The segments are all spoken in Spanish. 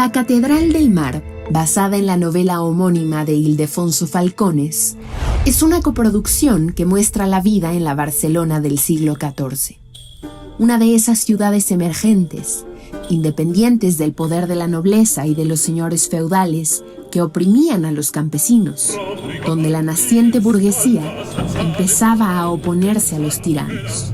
La Catedral del Mar, basada en la novela homónima de Ildefonso Falcones, es una coproducción que muestra la vida en la Barcelona del siglo XIV. Una de esas ciudades emergentes, independientes del poder de la nobleza y de los señores feudales que oprimían a los campesinos, donde la naciente burguesía empezaba a oponerse a los tiranos.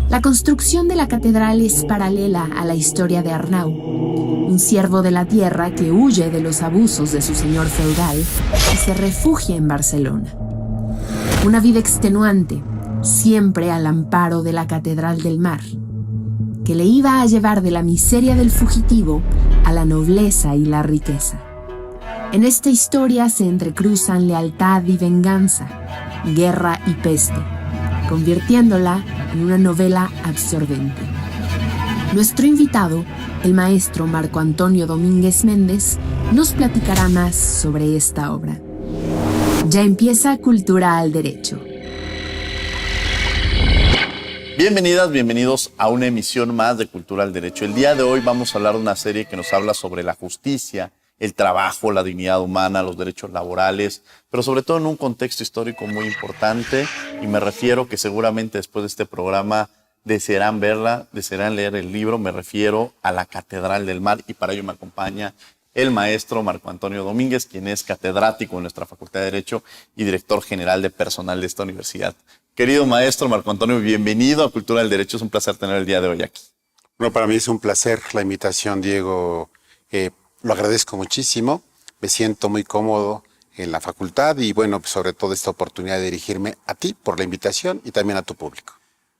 La construcción de la catedral es paralela a la historia de Arnau, un siervo de la tierra que huye de los abusos de su señor feudal y se refugia en Barcelona. Una vida extenuante, siempre al amparo de la Catedral del Mar, que le iba a llevar de la miseria del fugitivo a la nobleza y la riqueza. En esta historia se entrecruzan lealtad y venganza, guerra y peste, convirtiéndola en una novela absorbente. Nuestro invitado, el maestro Marco Antonio Domínguez Méndez, nos platicará más sobre esta obra. Ya empieza Cultura al Derecho. Bienvenidas, bienvenidos a una emisión más de Cultura al Derecho. El día de hoy vamos a hablar de una serie que nos habla sobre la justicia, el trabajo, la dignidad humana, los derechos laborales, pero sobre todo en un contexto histórico muy importante, y me refiero que seguramente después de este programa desearán verla, desearán leer el libro. Me refiero a La Catedral del Mar, y para ello me acompaña el maestro Marco Antonio Domínguez, quien es catedrático en nuestra Facultad de Derecho y director general de personal de esta universidad. Querido maestro Marco Antonio, bienvenido a Cultura del Derecho. Es un placer tener el día de hoy aquí. Bueno, para mí es un placer la invitación, Diego. Lo agradezco muchísimo. Me siento muy cómodo en la facultad y, bueno, pues sobre todo esta oportunidad de dirigirme a ti por la invitación y también a tu público.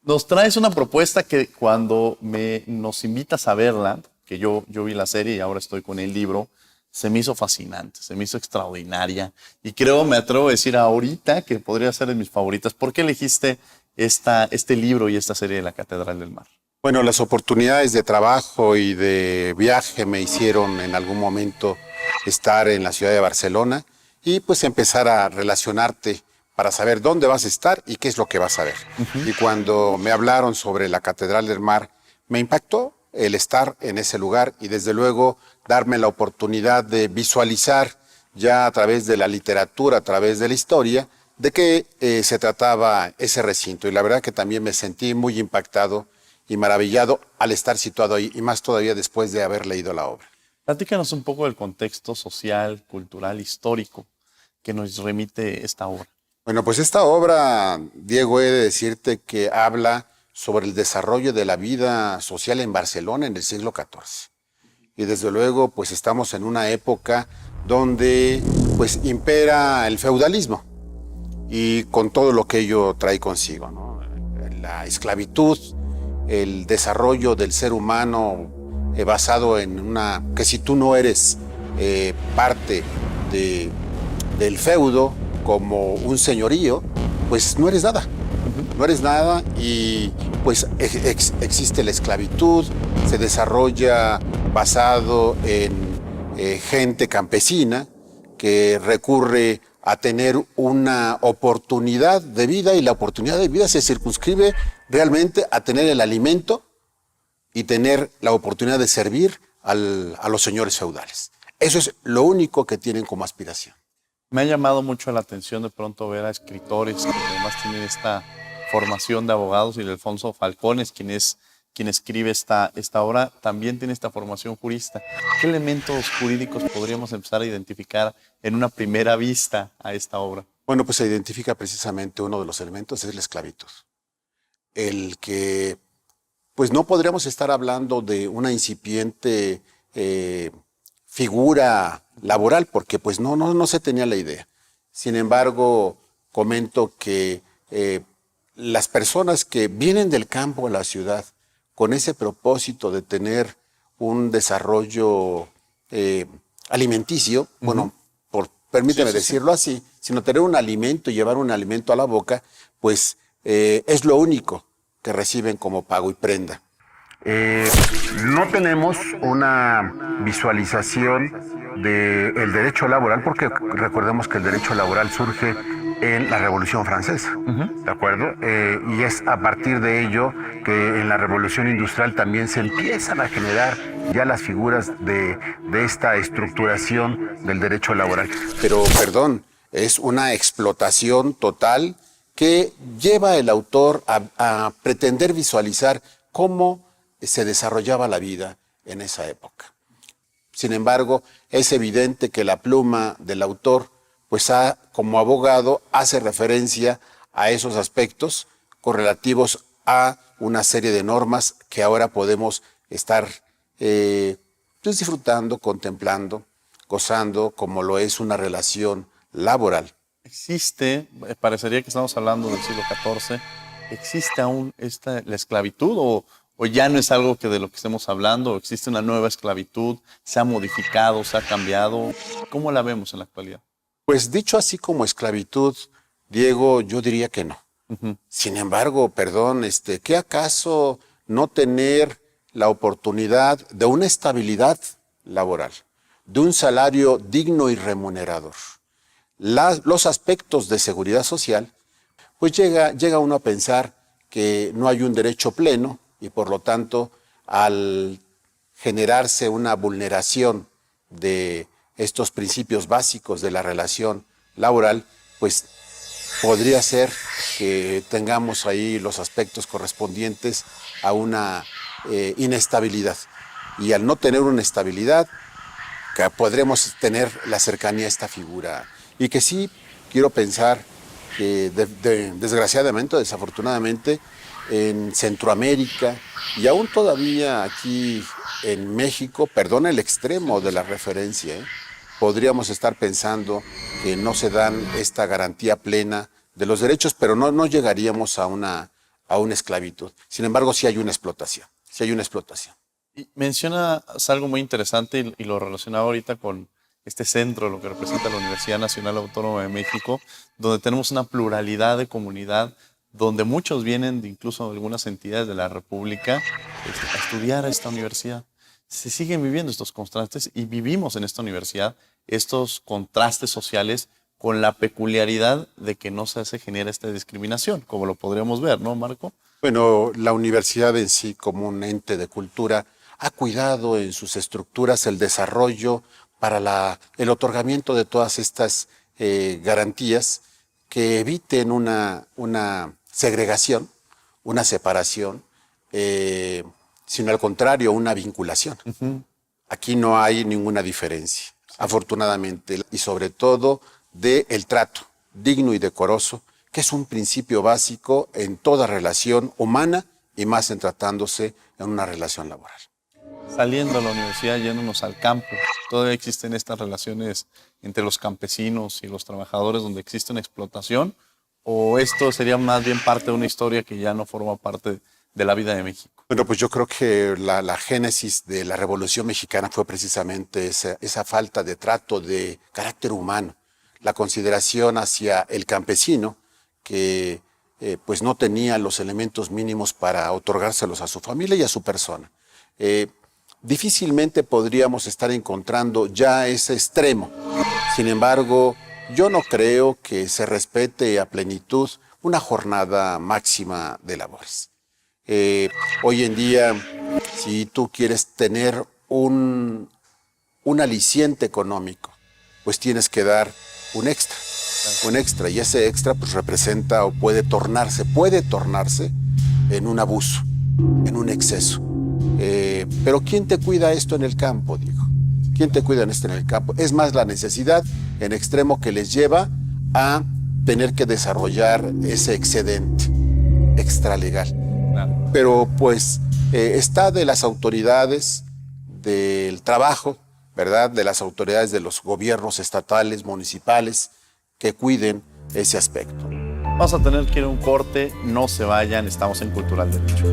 Nos traes una propuesta que cuando nos invitas a verla, que yo vi la serie y ahora estoy con el libro, se me hizo fascinante, se me hizo extraordinaria. Y creo, me atrevo a decir ahorita que podría ser de mis favoritas. ¿Por qué elegiste este libro y esta serie de La Catedral del Mar? Bueno, las oportunidades de trabajo y de viaje me hicieron en algún momento estar en la ciudad de Barcelona y pues empezar a relacionarte para saber dónde vas a estar y qué es lo que vas a ver. Y cuando me hablaron sobre la Catedral del Mar, me impactó el estar en ese lugar y desde luego darme la oportunidad de visualizar ya a través de la literatura, a través de la historia, de qué se trataba ese recinto. Y la verdad que también me sentí muy impactado y maravillado al estar situado ahí, y más todavía después de haber leído la obra. Platícanos un poco del contexto social, cultural, histórico que nos remite esta obra. Bueno, pues esta obra, Diego, he de decirte que habla sobre el desarrollo de la vida social en Barcelona en el siglo XIV. Y desde luego, pues estamos en una época donde pues impera el feudalismo y con todo lo que ello trae consigo, ¿no? La esclavitud, el desarrollo del ser humano basado en que si tú no eres parte del feudo como un señorío, pues no eres nada. No eres nada y pues existe la esclavitud, se desarrolla basado en gente campesina que recurre a tener una oportunidad de vida, y la oportunidad de vida se circunscribe realmente a tener el alimento y tener la oportunidad de servir a los señores feudales. Eso es lo único que tienen como aspiración. Me ha llamado mucho la atención de pronto ver a escritores que además tienen esta formación de abogados, y Ildefonso Falcones, quien escribe esta obra, también tiene esta formación jurista. ¿Qué elementos jurídicos podríamos empezar a identificar en una primera vista a esta obra? Bueno, pues se identifica precisamente uno de los elementos, es la esclavitud. El que, pues no podríamos estar hablando de una incipiente figura laboral, porque pues no se tenía la idea. Sin embargo, comento que las personas que vienen del campo a la ciudad con ese propósito de tener un desarrollo alimenticio, bueno, permíteme decirlo así, sino tener un alimento y llevar un alimento a la boca, pues es lo único que reciben como pago y prenda. No tenemos una visualización del derecho laboral, porque recordemos que el derecho laboral surge en la Revolución Francesa, ¿de acuerdo? Y es a partir de ello que en la Revolución Industrial también se empiezan a generar ya las figuras de esta estructuración del derecho laboral. Pero, perdón, es una explotación total que lleva el autor a pretender visualizar cómo se desarrollaba la vida en esa época. Sin embargo, es evidente que la pluma del autor, pues como abogado, hace referencia a esos aspectos correlativos a una serie de normas que ahora podemos estar pues disfrutando, contemplando, gozando, como lo es una relación laboral. Existe, parecería que estamos hablando del siglo XIV, ¿existe aún la esclavitud o ya no es algo que de lo que estemos hablando? ¿Existe una nueva esclavitud? ¿Se ha modificado? ¿Se ha cambiado? ¿Cómo la vemos en la actualidad? Pues dicho así como esclavitud, Diego, yo diría que no. Sin embargo, perdón, ¿qué acaso no tener la oportunidad de una estabilidad laboral, de un salario digno y remunerador? Los aspectos de seguridad social, pues llega uno a pensar que no hay un derecho pleno y por lo tanto al generarse una vulneración de estos principios básicos de la relación laboral, pues podría ser que tengamos ahí los aspectos correspondientes a una inestabilidad. Y al no tener una estabilidad, que podremos tener la cercanía a esta figura. Y que sí, quiero pensar que desgraciadamente o desafortunadamente en Centroamérica y aún todavía aquí en México, perdón el extremo de la referencia, podríamos estar pensando que no se dan esta garantía plena de los derechos, pero no llegaríamos a una esclavitud. Sin embargo, sí hay una explotación, Y mencionas algo muy interesante y lo relacionaba ahorita con este centro, lo que representa la Universidad Nacional Autónoma de México, donde tenemos una pluralidad de comunidad, donde muchos vienen de incluso algunas entidades de la República a estudiar a esta universidad. Se siguen viviendo estos contrastes y vivimos en esta universidad estos contrastes sociales con la peculiaridad de que no se genera esta discriminación, como lo podríamos ver, ¿no, Marco? Bueno, la universidad en sí, como un ente de cultura, ha cuidado en sus estructuras el desarrollo para el otorgamiento de todas estas garantías que eviten una segregación, una separación, sino al contrario, una vinculación. Aquí no hay ninguna diferencia, afortunadamente, y sobre todo del trato digno y decoroso, que es un principio básico en toda relación humana y más en tratándose en una relación laboral. Saliendo a la universidad, yéndonos al campo, todavía existen estas relaciones entre los campesinos y los trabajadores donde existe una explotación, o esto sería más bien parte de una historia que ya no forma parte de la vida de México. Bueno, pues yo creo que la génesis de la Revolución Mexicana fue precisamente esa falta de trato de carácter humano, la consideración hacia el campesino que pues no tenía los elementos mínimos para otorgárselos a su familia y a su persona. Difícilmente podríamos estar encontrando ya ese extremo. Sin embargo, yo no creo que se respete a plenitud una jornada máxima de labores. Hoy en día, si tú quieres tener un aliciente económico, pues tienes que dar un extra, y ese extra pues representa o puede tornarse en un abuso, en un exceso. Pero ¿quién te cuida esto en el campo, Diego? ¿Quién te cuida esto en el campo? Es más la necesidad en extremo que les lleva a tener que desarrollar ese excedente extralegal. Claro. Pero pues está de las autoridades del trabajo, ¿verdad? De las autoridades de los gobiernos estatales, municipales, que cuiden ese aspecto. Vamos a tener que ir a un corte, no se vayan, estamos en Cultural Derecho.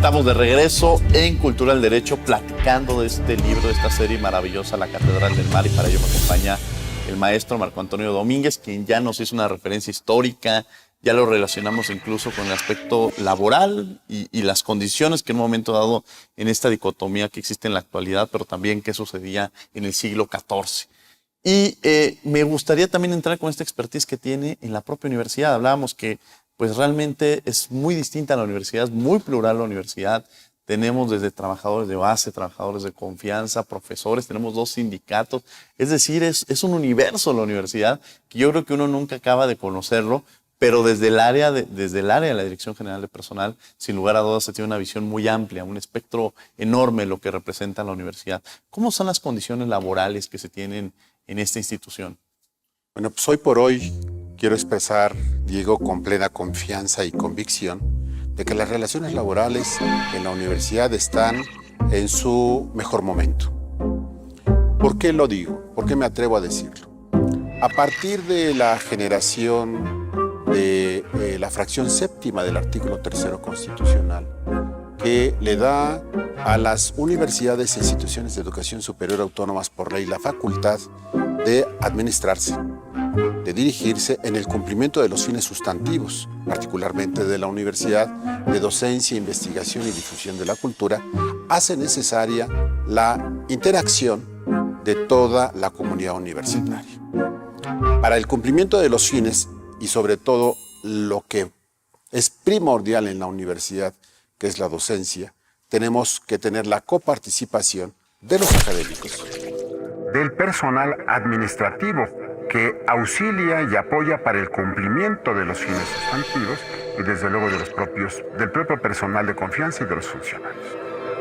Estamos de regreso en Cultura del Derecho platicando de este libro, de esta serie maravillosa, La Catedral del Mar, y para ello me acompaña el maestro Marco Antonio Domínguez, quien ya nos hizo una referencia histórica, ya lo relacionamos incluso con el aspecto laboral y las condiciones que en un momento dado en esta dicotomía que existe en la actualidad, pero también qué sucedía en el siglo XIV. Y me gustaría también entrar con esta expertise que tiene en la propia universidad. Hablábamos que pues realmente es muy distinta a la universidad, es muy plural la universidad. Tenemos desde trabajadores de base, trabajadores de confianza, profesores, tenemos 2 sindicatos. Es decir, es un universo la universidad que yo creo que uno nunca acaba de conocerlo, pero desde el área de la Dirección General de Personal, sin lugar a dudas, se tiene una visión muy amplia, un espectro enorme de lo que representa la universidad. ¿Cómo son las condiciones laborales que se tienen en esta institución? Bueno, pues hoy por hoy quiero expresar, Diego, con plena confianza y convicción de que las relaciones laborales en la universidad están en su mejor momento. ¿Por qué lo digo? ¿Por qué me atrevo a decirlo? A partir de la generación de la fracción séptima del artículo 3º constitucional, que le da a las universidades e instituciones de educación superior autónomas por ley la facultad de administrarse, de dirigirse en el cumplimiento de los fines sustantivos, particularmente de la universidad, de docencia, investigación y difusión de la cultura, hace necesaria la interacción de toda la comunidad universitaria. Para el cumplimiento de los fines y sobre todo lo que es primordial en la universidad, que es la docencia, tenemos que tener la coparticipación de los académicos, del personal administrativo que auxilia y apoya para el cumplimiento de los fines sustantivos y desde luego del propio personal de confianza y de los funcionarios.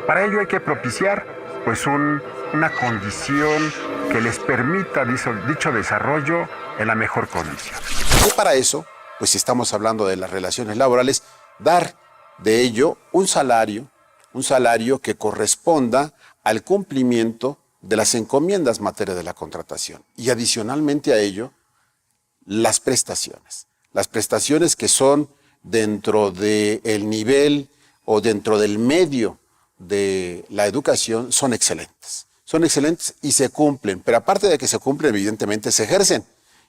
Para ello hay que propiciar pues una condición que les permita dicho desarrollo en la mejor condición. Y para eso, pues si estamos hablando de las relaciones laborales, dar de ello un salario que corresponda al cumplimiento de las encomiendas en materia de la contratación. Y adicionalmente a ello, las prestaciones que son dentro del nivel o dentro del medio de la educación son excelentes. Son excelentes y se cumplen, pero aparte de que se cumplen, evidentemente se ejercen.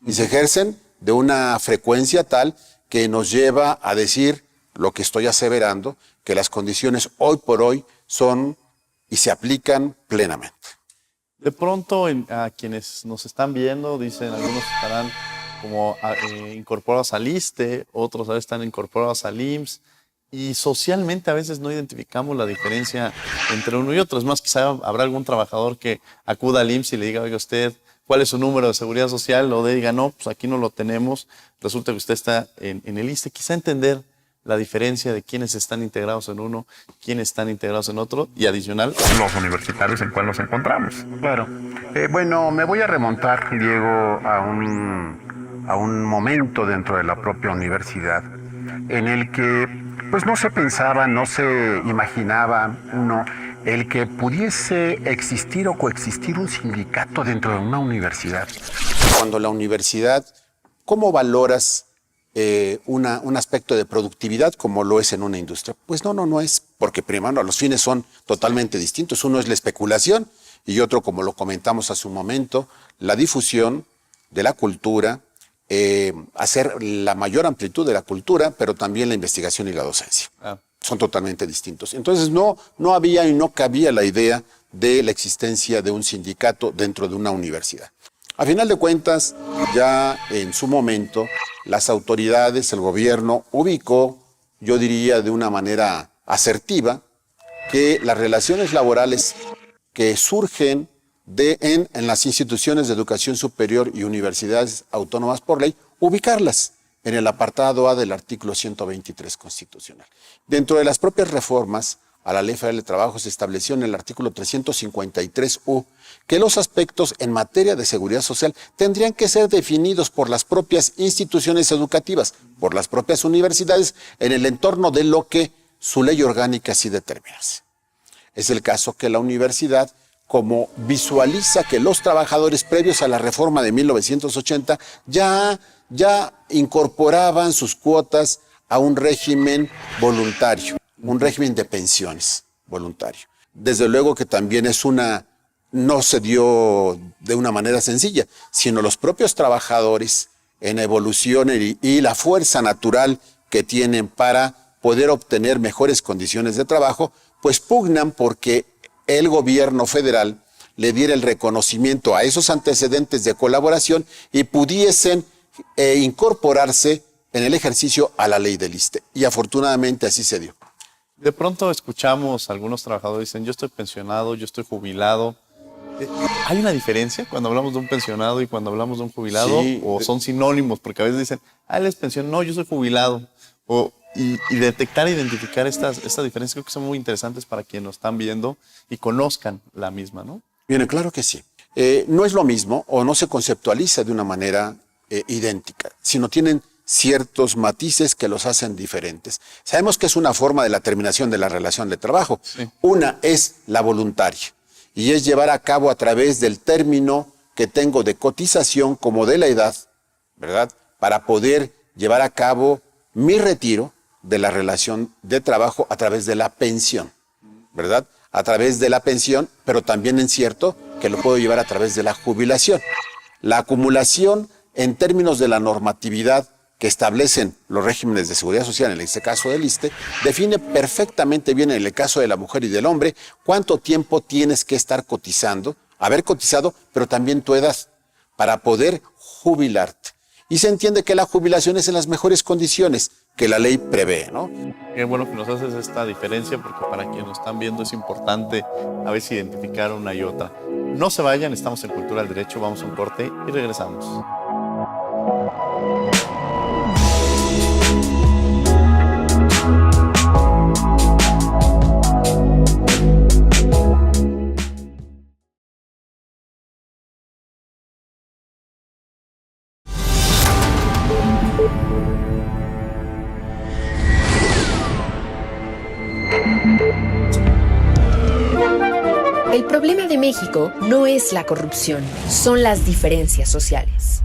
Y se ejercen de una frecuencia tal que nos lleva a decir lo que estoy aseverando, que las condiciones hoy por hoy son y se aplican plenamente. De pronto a quienes nos están viendo, dicen, algunos estarán como incorporados al ISSSTE, otros a veces están incorporados al IMSS, y socialmente a veces no identificamos la diferencia entre uno y otro. Es más, quizá habrá algún trabajador que acuda al IMSS y le diga, oiga usted, ¿cuál es su número de seguridad social? O diga, no, pues aquí no lo tenemos, resulta que usted está en el ISSSTE. Quizá entender la diferencia de quiénes están integrados en uno, quiénes están integrados en otro, y adicional, los universitarios en cuál nos encontramos. Claro. Bueno, me voy a remontar, Diego, a un momento dentro de la propia universidad en el que pues no se pensaba, no se imaginaba uno el que pudiese existir o coexistir un sindicato dentro de una universidad. Cuando la universidad, ¿cómo valoras un aspecto de productividad como lo es en una industria? Pues no es, porque primero los fines son totalmente distintos. Uno es la especulación y otro, como lo comentamos hace un momento, la difusión de la cultura, hacer la mayor amplitud de la cultura, pero también la investigación y la docencia. Son totalmente distintos. Entonces no había y no cabía la idea de la existencia de un sindicato dentro de una universidad. A final de cuentas, ya en su momento, las autoridades, el gobierno, ubicó, yo diría de una manera asertiva, que las relaciones laborales que surgen en las instituciones de educación superior y universidades autónomas por ley, ubicarlas en el apartado A del artículo 123 constitucional. Dentro de las propias reformas a la Ley Federal de Trabajo se estableció en el artículo 353U que los aspectos en materia de seguridad social tendrían que ser definidos por las propias instituciones educativas, por las propias universidades, en el entorno de lo que su ley orgánica sí determinase. Es el caso que la universidad, como visualiza que los trabajadores previos a la reforma de 1980 ya incorporaban sus cuotas a un régimen voluntario. un régimen de pensiones voluntario. Desde luego que también no se dio de una manera sencilla, sino los propios trabajadores en evolución y la fuerza natural que tienen para poder obtener mejores condiciones de trabajo, pues pugnan porque el gobierno federal le diera el reconocimiento a esos antecedentes de colaboración y pudiesen incorporarse en el ejercicio a la ley del ISSSTE. Y afortunadamente así se dio. De pronto escuchamos a algunos trabajadores dicen, yo estoy pensionado, yo estoy jubilado. ¿Hay una diferencia cuando hablamos de un pensionado y cuando hablamos de un jubilado? Sí. ¿O son sinónimos? Porque a veces dicen, él es pensionado, no, yo soy jubilado. Y detectar e identificar estas diferencias creo que son muy interesantes para quienes nos están viendo y conozcan la misma, ¿no? Bien, claro que sí. No es lo mismo o no se conceptualiza de una manera idéntica, sino tienen ciertos matices que los hacen diferentes. Sabemos que es una forma de la terminación de la relación de trabajo. Sí. Una es la voluntaria y es llevar a cabo a través del término que tengo de cotización como de la edad, ¿verdad? Para poder llevar a cabo mi retiro de la relación de trabajo a través de la pensión, ¿verdad? A través de la pensión, pero también es cierto que lo puedo llevar a través de la jubilación. La acumulación en términos de la normatividad que establecen los regímenes de seguridad social, en este caso del ISSSTE, define perfectamente bien en el caso de la mujer y del hombre cuánto tiempo tienes que estar cotizando, haber cotizado, pero también tu edad, para poder jubilarte. Y se entiende que la jubilación es en las mejores condiciones que la ley prevé, ¿no? Qué bueno que nos haces esta diferencia, porque para quienes nos están viendo es importante a veces identificar una y otra. No se vayan, estamos en Cultura del Derecho, vamos a un corte y regresamos. El problema de México no es la corrupción, son las diferencias sociales.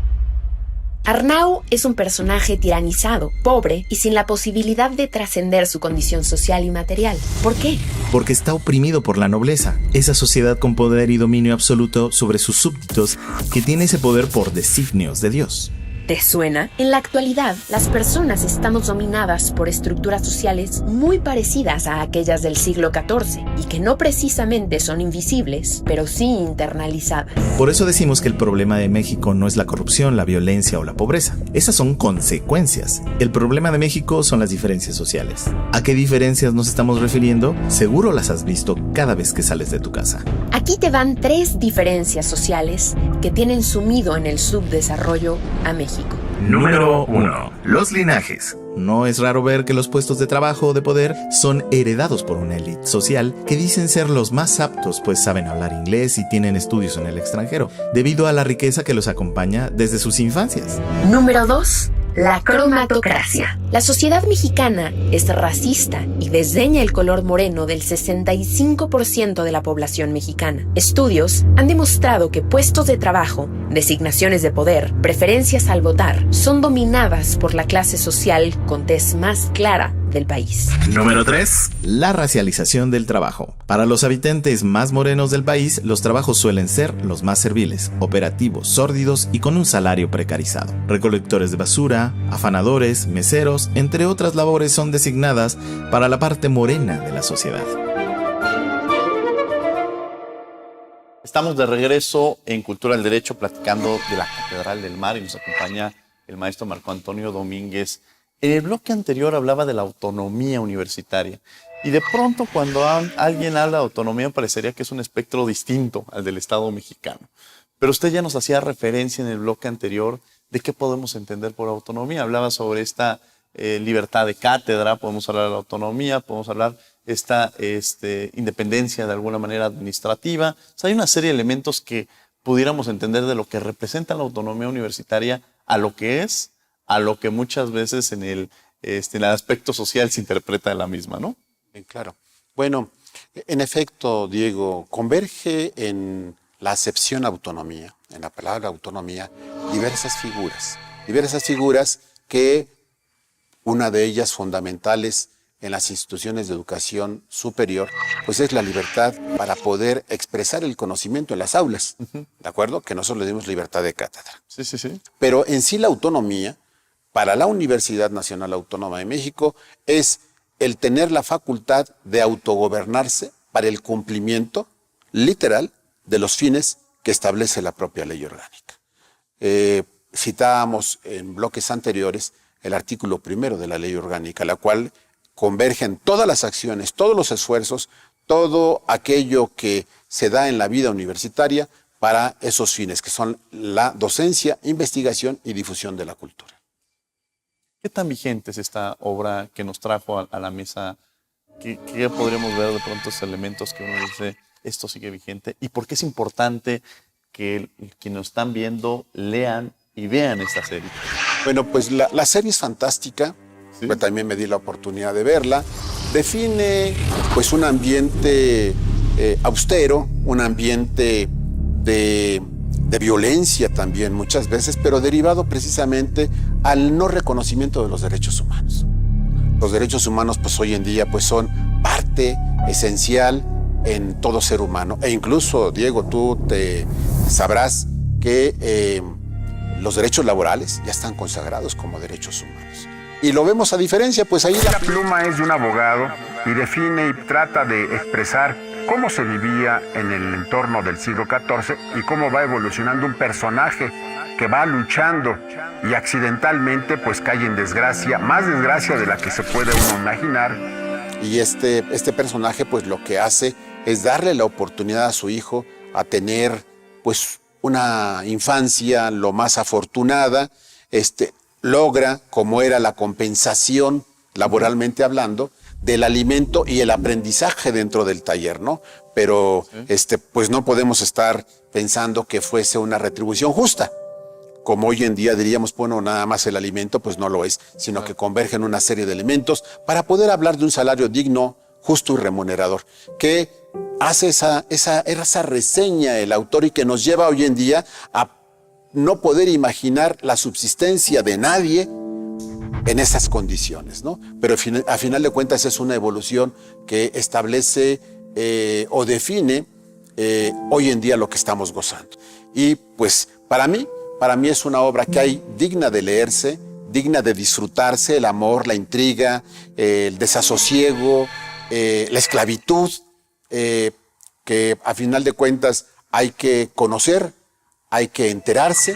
Arnau es un personaje tiranizado, pobre y sin la posibilidad de trascender su condición social y material. ¿Por qué? Porque está oprimido por la nobleza, esa sociedad con poder y dominio absoluto sobre sus súbditos que tiene ese poder por designios de Dios. ¿Te suena? En la actualidad, las personas estamos dominadas por estructuras sociales muy parecidas a aquellas del siglo XIV y que no precisamente son invisibles, pero sí internalizadas. Por eso decimos que el problema de México no es la corrupción, la violencia o la pobreza. Esas son consecuencias. El problema de México son las diferencias sociales. ¿A qué diferencias nos estamos refiriendo? Seguro las has visto cada vez que sales de tu casa. Aquí te van 3 diferencias sociales que tienen sumido en el subdesarrollo a México. Número 1. Los linajes. No es raro ver que los puestos de trabajo o de poder son heredados por una élite social que dicen ser los más aptos, pues saben hablar inglés y tienen estudios en el extranjero, debido a la riqueza que los acompaña desde sus infancias. Número 2. La cromatocracia. La sociedad mexicana es racista y desdeña el color moreno del 65% de la población mexicana. Estudios han demostrado que puestos de trabajo, designaciones de poder, preferencias al votar, son dominadas por la clase social con tez más clara del país. Número 3. La racialización del trabajo. Para los habitantes más morenos del país, los trabajos suelen ser los más serviles, operativos, sórdidos y con un salario precarizado. Recolectores de basura, afanadores, meseros, entre otras labores son designadas para la parte morena de la sociedad. Estamos de regreso en Cultura del Derecho platicando de la Catedral del Mar y nos acompaña el maestro Marco Antonio Domínguez. En el bloque anterior hablaba de la autonomía universitaria y de pronto cuando alguien habla de autonomía parecería que es un espectro distinto al del Estado mexicano. Pero usted ya nos hacía referencia en el bloque anterior de qué podemos entender por autonomía. Hablaba sobre esta libertad de cátedra, podemos hablar de la autonomía, podemos hablar esta independencia de alguna manera administrativa. O sea, hay una serie de elementos que pudiéramos entender de lo que representa la autonomía universitaria a lo que es, a lo que muchas veces en el aspecto social se interpreta de la misma, ¿no? Bien, claro. Bueno, en efecto, Diego, converge en la acepción autonomía, en la palabra autonomía, diversas figuras que una de ellas fundamentales en las instituciones de educación superior, pues es la libertad para poder expresar el conocimiento en las aulas, ¿de acuerdo? Que nosotros le dimos libertad de cátedra. Sí, sí, sí. Pero en sí la autonomía, para la Universidad Nacional Autónoma de México, es el tener la facultad de autogobernarse para el cumplimiento literal de los fines que establece la propia ley orgánica. Citábamos en bloques anteriores el artículo 1 de la ley orgánica, la cual convergen todas las acciones, todos los esfuerzos, todo aquello que se da en la vida universitaria para esos fines, que son la docencia, investigación y difusión de la cultura. ¿Qué tan vigente es esta obra que nos trajo a la mesa? ¿Qué podríamos ver de pronto esos elementos que uno dice, esto sigue vigente? ¿Y por qué es importante que quienes nos están viendo lean y vean esta serie? Bueno, pues la serie es fantástica. ¿Sí? Yo también me di la oportunidad de verla. Define pues un ambiente austero, un ambiente de violencia también muchas veces, pero derivado precisamente al no reconocimiento de los derechos humanos. Los derechos humanos pues hoy en día pues son parte esencial en todo ser humano. E incluso, Diego, tú te sabrás que los derechos laborales ya están consagrados como derechos humanos. Y lo vemos a diferencia, pues ahí La pluma es de un abogado y define y trata de expresar cómo se vivía en el entorno del siglo XIV y cómo va evolucionando un personaje que va luchando y accidentalmente pues cae en desgracia, más desgracia de la que se puede uno imaginar. Y este personaje pues lo que hace es darle la oportunidad a su hijo a tener pues una infancia lo más afortunada, logra, como era la compensación laboralmente hablando, del alimento y el aprendizaje dentro del taller, ¿no? Pero pues no podemos estar pensando que fuese una retribución justa. Como hoy en día diríamos, bueno, nada más el alimento, pues no lo es, sino que convergen una serie de elementos para poder hablar de un salario digno, justo y remunerador, que hace esa reseña el autor y que nos lleva hoy en día a no poder imaginar la subsistencia de nadie en esas condiciones, ¿no? Pero a final de cuentas es una evolución que establece o define hoy en día lo que estamos gozando. Y pues para mí es una obra que hay digna de leerse, digna de disfrutarse, el amor, la intriga, el desasosiego, la esclavitud, que a final de cuentas hay que conocer, hay que enterarse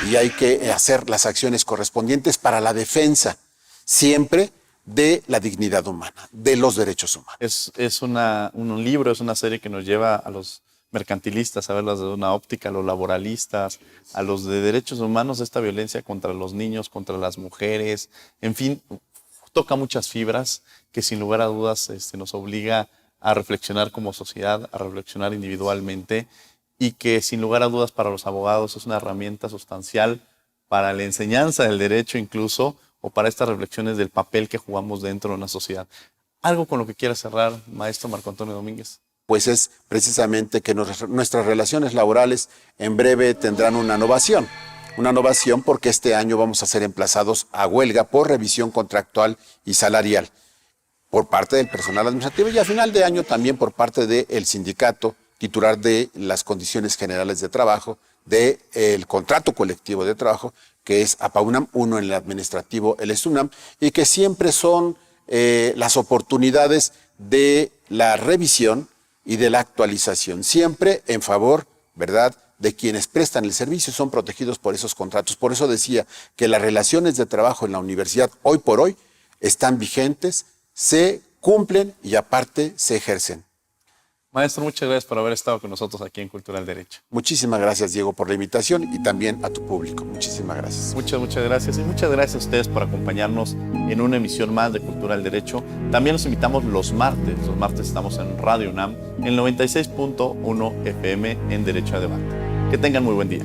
y hay que hacer las acciones correspondientes para la defensa siempre de la dignidad humana, de los derechos humanos. Es un libro, es una serie que nos lleva a los mercantilistas a verlas desde una óptica, a los laboralistas, a los de derechos humanos, esta violencia contra los niños, contra las mujeres, en fin, toca muchas fibras que sin lugar a dudas nos obliga a reflexionar como sociedad, a reflexionar individualmente, y que sin lugar a dudas para los abogados es una herramienta sustancial para la enseñanza del derecho incluso, o para estas reflexiones del papel que jugamos dentro de una sociedad. ¿Algo con lo que quiera cerrar, maestro Marco Antonio Domínguez? Pues es precisamente que nuestras relaciones laborales en breve tendrán una novación porque este año vamos a ser emplazados a huelga por revisión contractual y salarial por parte del personal administrativo y a final de año también por parte del sindicato titular de las condiciones generales de trabajo, del contrato colectivo de trabajo, que es APAUNAM, uno en el administrativo, el ESUNAM, y que siempre son las oportunidades de la revisión y de la actualización, siempre en favor, ¿verdad?, de quienes prestan el servicio, son protegidos por esos contratos. Por eso decía que las relaciones de trabajo en la universidad hoy por hoy están vigentes, se cumplen y aparte se ejercen. Maestro, muchas gracias por haber estado con nosotros aquí en Cultura del Derecho. Muchísimas gracias, Diego, por la invitación y también a tu público. Muchísimas gracias. Muchas gracias. Y muchas gracias a ustedes por acompañarnos en una emisión más de Cultura del Derecho. También los invitamos los martes. Los martes estamos en Radio UNAM, en 96.1 FM en Derecho a Debate. Que tengan muy buen día.